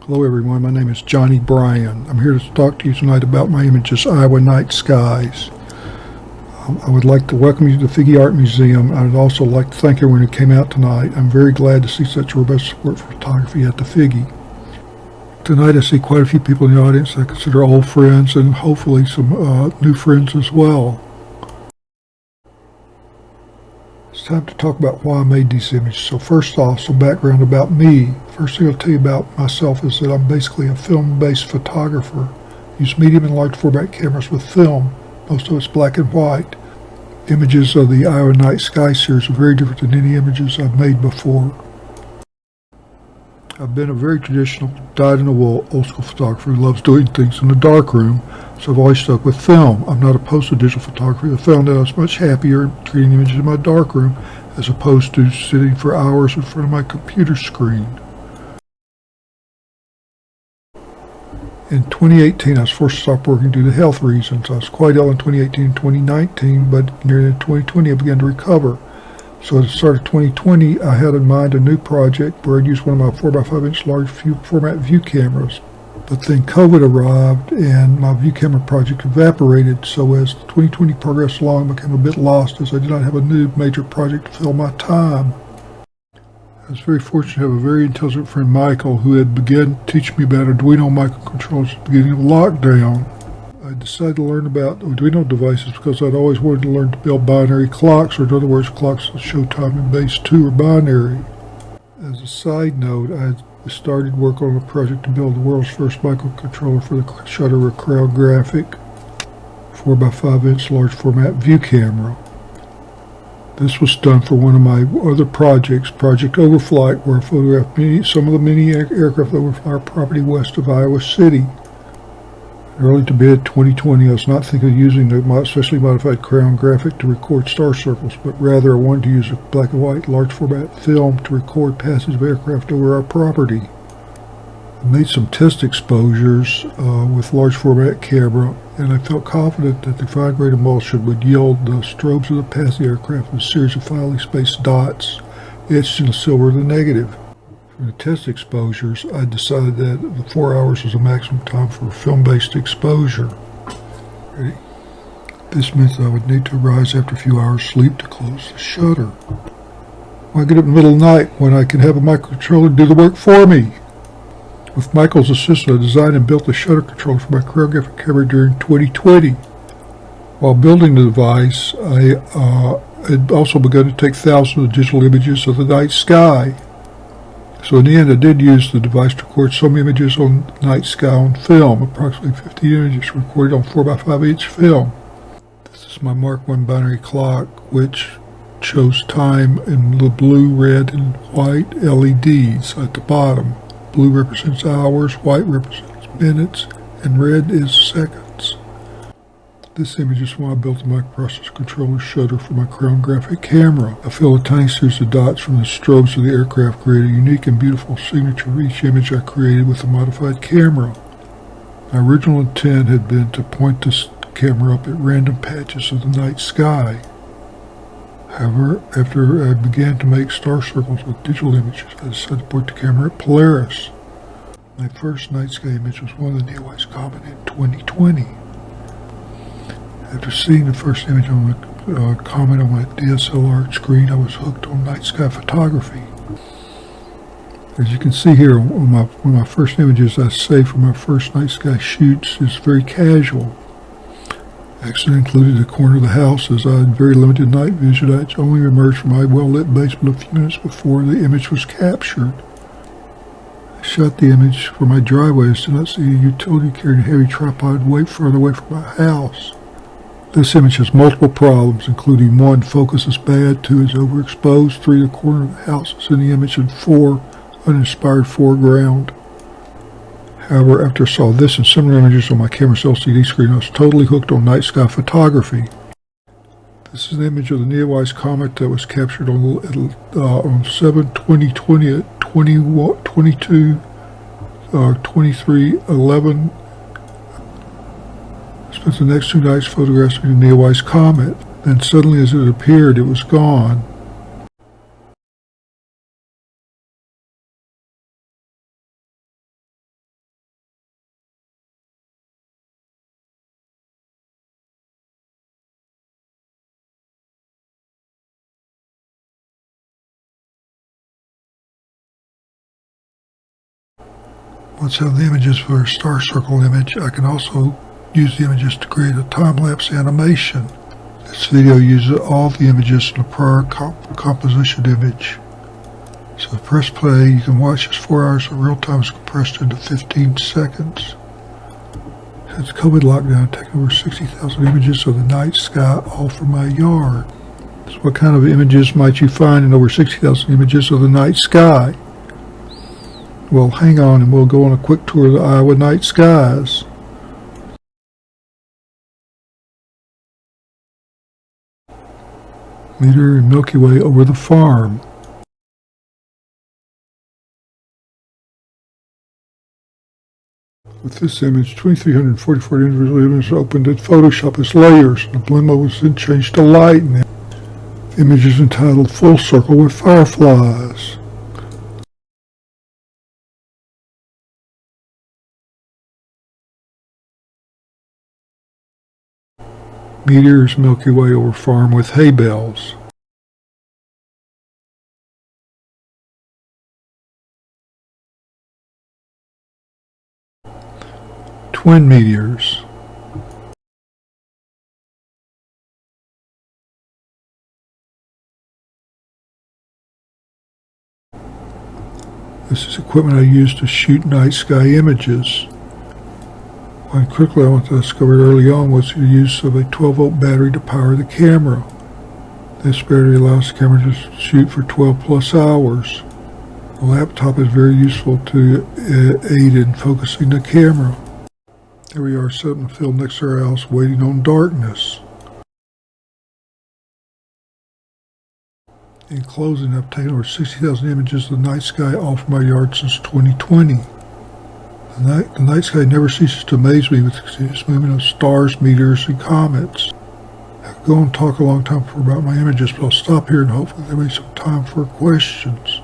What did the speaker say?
Hello everyone, my name is Johnny Bryan. I'm here to talk to you tonight about my images, Iowa Night Skies. I would like to welcome you to the Figge Art Museum. I would also like to thank everyone who came out tonight. I'm very glad to see such robust support for photography at the Figge. Tonight I see quite a few people in the audience I consider old friends and hopefully some new friends as well. It's time to talk about why I made these images. So first off, some background about me. First thing I'll tell you about myself is that I'm basically a film-based photographer. I use medium and large format cameras with film. Most of it's black and white. Images of the Iowa Night Sky series are very different than any images I've made before. I've been a very traditional, dyed-in-the-wool, old-school photographer who loves doing things in the darkroom, so I've always stuck with film. I'm not opposed to digital photography. I found that I was much happier creating images in my darkroom as opposed to sitting for hours in front of my computer screen. In 2018, I was forced to stop working due to health reasons. I was quite ill in 2018 and 2019, but near 2020 I began to recover. So at the start of 2020, I had in mind a new project where I'd use one of my 4x5-inch large format view cameras. But then COVID arrived and my view camera project evaporated, so as 2020 progressed along, I became a bit lost as I did not have a new major project to fill my time. I was very fortunate to have a very intelligent friend, Michael, who had begun teaching me about Arduino microcontrollers at the beginning of lockdown. I decided to learn about Arduino devices because I'd always wanted to learn to build binary clocks, or in other words, clocks that show time in base 2 or binary. As a side note, I started work on a project to build the world's first microcontroller for the Shutter Crowd Graphic 4x5-inch large format view camera. This was done for one of my other projects, Project Overflight, where I photographed some of the many aircraft that overfly our property west of Iowa City. Early to mid 2020, I was not thinking of using the specially modified Crown Graphic to record star circles, but rather I wanted to use a black and white large format film to record passage of aircraft over our property. I made some test exposures with large format camera, and I felt confident that the fine grain emulsion would yield the strobes of the passing aircraft in a series of finely spaced dots etched in the silver of the negative. For the test exposures, I decided that the 4 hours was the maximum time for film-based exposure. Ready? This meant that I would need to rise after a few hours sleep to close the shutter. Why get up in the middle of the night when I can have a microcontroller do the work for me? With Michael's assistance, I designed and built the shutter controller for my Crown Graphic camera during 2020. While building the device, I had also begun to take thousands of digital images of the night sky. So in the end, I did use the device to record some images on the night sky on film, approximately 50 images recorded on 4x5-inch film. This is my Mark I binary clock, which shows time in the blue, red, and white LEDs at the bottom. Blue represents hours, white represents minutes, and red is seconds. This image is when I built the microprocessor controller shutter for my Crown Graphic camera. I filled a tiny series of dots from the strobes of the aircraft, created a unique and beautiful signature for each image I created with the modified camera. My original intent had been to point this camera up at random patches of the night sky. However, after I began to make star circles with digital images, I decided to point the camera at Polaris. My first night sky image was one of the Neowise Comet in 2020. After seeing the first image on the comet on my DSLR screen, I was hooked on night sky photography. As you can see here, one of my first images I saved from my first night sky shoots is very casual. I actually included the corner of the house as I had very limited night vision. I only emerged from my well-lit basement a few minutes before the image was captured. I shot the image from my driveway. I did not see a utility carrying a heavy tripod weight further away from my house. This image has multiple problems, including 1, focus is bad, 2, is overexposed, 3, the corner of the house is in the image, and 4, uninspired foreground. However, after I saw this and similar images on my camera's LCD screen, I was totally hooked on night sky photography. This is an image of the Neowise Comet that was captured on 7/20/20 at 23:11. I spent the next 2 nights photographing the Neowise Comet. Then suddenly, as it appeared, it was gone. Once I have the images for a star circle image, I can also use the images to create a time-lapse animation. This video uses all the images in the prior composition image. So press play, you can watch this 4 hours of real time is compressed into 15 seconds. Since COVID lockdown, I've taken over 60,000 images of the night sky all from my yard. So what kind of images might you find in over 60,000 images of the night sky? Well, hang on and we'll go on a quick tour of the Iowa night skies. Meteor and Milky Way over the farm. With this image, 2,344 individual images opened in Photoshop as layers, and the blend mode was then changed to light. And the image is entitled Full Circle with Fireflies. Meteors Milky Way over farm with hay bales. Twin meteors. This is equipment I use to shoot night sky images. One quickly I discovered early on was the use of a 12-volt battery to power the camera. This battery allows the camera to shoot for 12 plus hours. The laptop is very useful to aid in focusing the camera. Here we are sitting in the field next to our house waiting on darkness. In closing, I've taken over 60,000 images of the night sky off my yard since 2020. The night sky never ceases to amaze me with the continuous movement of stars, meteors, and comets. I could go and talk a long time about my images, but I'll stop here and hopefully there'll be some time for questions.